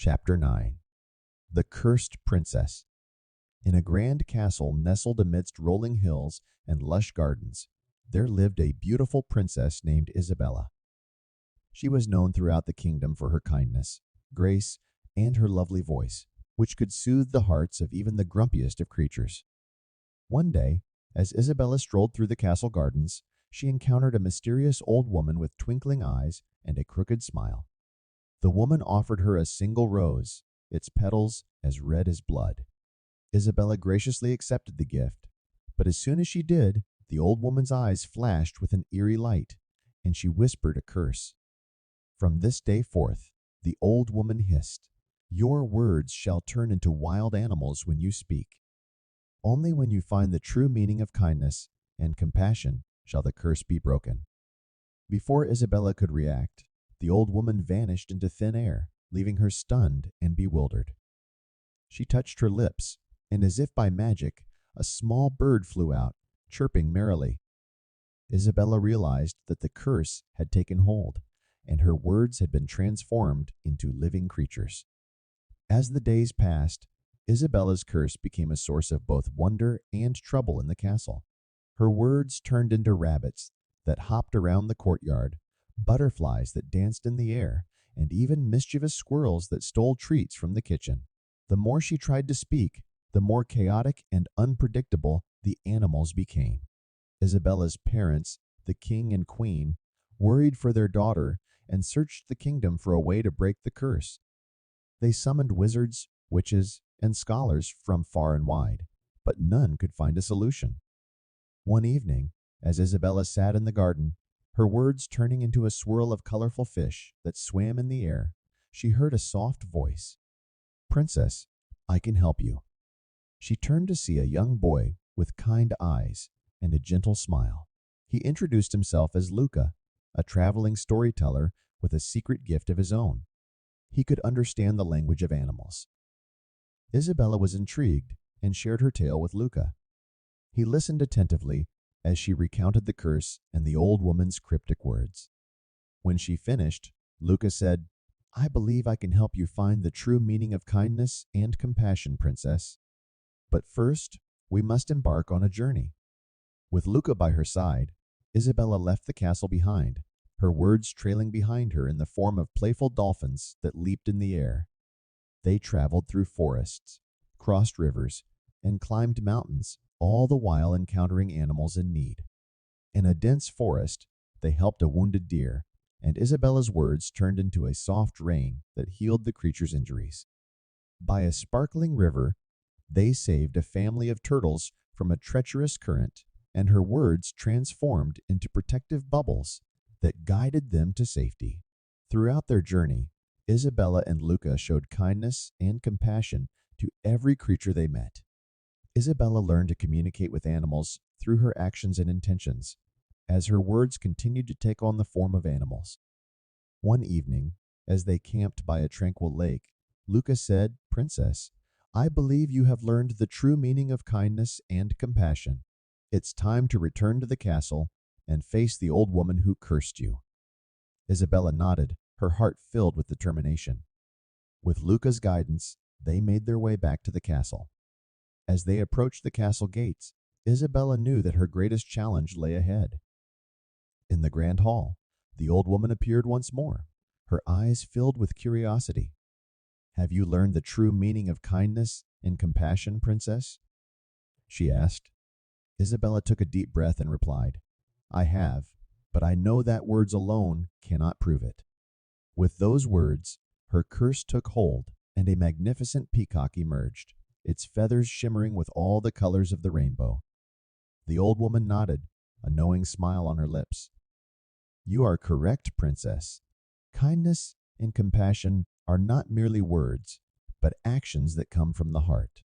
Chapter 9. The Cursed Princess. In a grand castle nestled amidst rolling hills and lush gardens, there lived a beautiful princess named Isabella. She was known throughout the kingdom for her kindness, grace, and her lovely voice, which could soothe the hearts of even the grumpiest of creatures. One day, as Isabella strolled through the castle gardens, she encountered a mysterious old woman with twinkling eyes and a crooked smile. The woman offered her a single rose, its petals as red as blood. Isabella graciously accepted the gift, but as soon as she did, the old woman's eyes flashed with an eerie light, and she whispered a curse. From this day forth, the old woman hissed, "Your words shall turn into wild animals when you speak. Only when you find the true meaning of kindness and compassion shall the curse be broken." Before Isabella could react, the old woman vanished into thin air, leaving her stunned and bewildered. She touched her lips, and as if by magic, a small bird flew out, chirping merrily. Isabella realized that the curse had taken hold, and her words had been transformed into living creatures. As the days passed, Isabella's curse became a source of both wonder and trouble in the castle. Her words turned into rabbits that hopped around the courtyard, butterflies that danced in the air, and even mischievous squirrels that stole treats from the kitchen. The more she tried to speak, the more chaotic and unpredictable the animals became. Isabella's parents, the king and queen, worried for their daughter and searched the kingdom for a way to break the curse. They summoned wizards, witches, and scholars from far and wide, but none could find a solution. One evening, as Isabella sat in the garden, her words turning into a swirl of colorful fish that swam in the air, she heard a soft voice. "Princess, I can help you." She turned to see a young boy with kind eyes and a gentle smile. He introduced himself as Luca, a traveling storyteller with a secret gift of his own. He could understand the language of animals. Isabella was intrigued and shared her tale with Luca. He listened attentively as she recounted the curse and the old woman's cryptic words. When she finished, Luca said, "I believe I can help you find the true meaning of kindness and compassion, princess. But first, we must embark on a journey." With Luca by her side, Isabella left the castle behind, her words trailing behind her in the form of playful dolphins that leaped in the air. They traveled through forests, crossed rivers, and climbed mountains, all the while encountering animals in need. In a dense forest, they helped a wounded deer, and Isabella's words turned into a soft rain that healed the creature's injuries. By a sparkling river, they saved a family of turtles from a treacherous current, and her words transformed into protective bubbles that guided them to safety. Throughout their journey, Isabella and Luca showed kindness and compassion to every creature they met. Isabella learned to communicate with animals through her actions and intentions, as her words continued to take on the form of animals. One evening, as they camped by a tranquil lake, Luca said, "Princess, I believe you have learned the true meaning of kindness and compassion. It's time to return to the castle and face the old woman who cursed you." Isabella nodded, her heart filled with determination. With Luca's guidance, they made their way back to the castle. As they approached the castle gates, Isabella knew that her greatest challenge lay ahead. In the grand hall, the old woman appeared once more, her eyes filled with curiosity. "Have you learned the true meaning of kindness and compassion, princess?" she asked. Isabella took a deep breath and replied, "I have, but I know that words alone cannot prove it." With those words, her curse took hold, and a magnificent peacock emerged, its feathers shimmering with all the colors of the rainbow. The old woman nodded, a knowing smile on her lips. "You are correct, princess. Kindness and compassion are not merely words, but actions that come from the heart."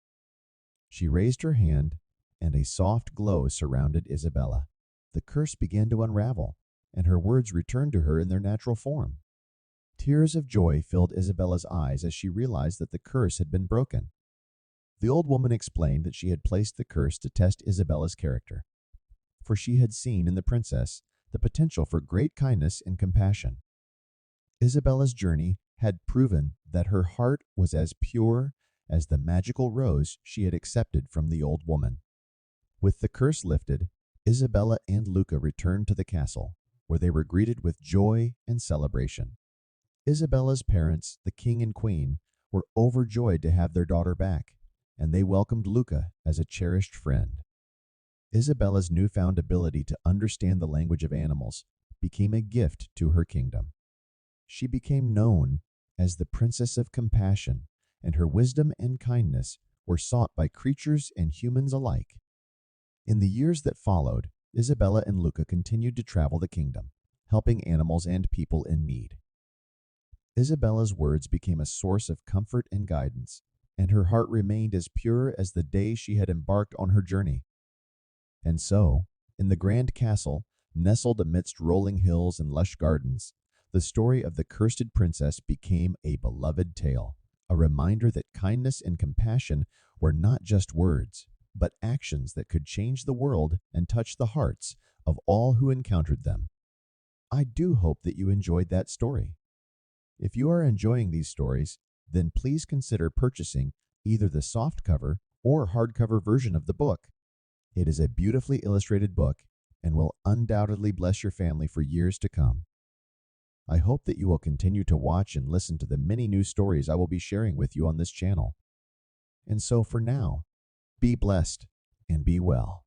She raised her hand, and a soft glow surrounded Isabella. The curse began to unravel, and her words returned to her in their natural form. Tears of joy filled Isabella's eyes as she realized that the curse had been broken. The old woman explained that she had placed the curse to test Isabella's character, for she had seen in the princess the potential for great kindness and compassion. Isabella's journey had proven that her heart was as pure as the magical rose she had accepted from the old woman. With the curse lifted, Isabella and Luca returned to the castle, where they were greeted with joy and celebration. Isabella's parents, the king and queen, were overjoyed to have their daughter back, and they welcomed Luca as a cherished friend. Isabella's newfound ability to understand the language of animals became a gift to her kingdom. She became known as the Princess of Compassion, and her wisdom and kindness were sought by creatures and humans alike. In the years that followed, Isabella and Luca continued to travel the kingdom, helping animals and people in need. Isabella's words became a source of comfort and guidance, and her heart remained as pure as the day she had embarked on her journey. And so, in the grand castle, nestled amidst rolling hills and lush gardens, the story of the cursed princess became a beloved tale, a reminder that kindness and compassion were not just words, but actions that could change the world and touch the hearts of all who encountered them. I do hope that you enjoyed that story. If you are enjoying these stories, then please consider purchasing either the softcover or hardcover version of the book. It is a beautifully illustrated book and will undoubtedly bless your family for years to come. I hope that you will continue to watch and listen to the many new stories I will be sharing with you on this channel. And so for now, be blessed and be well.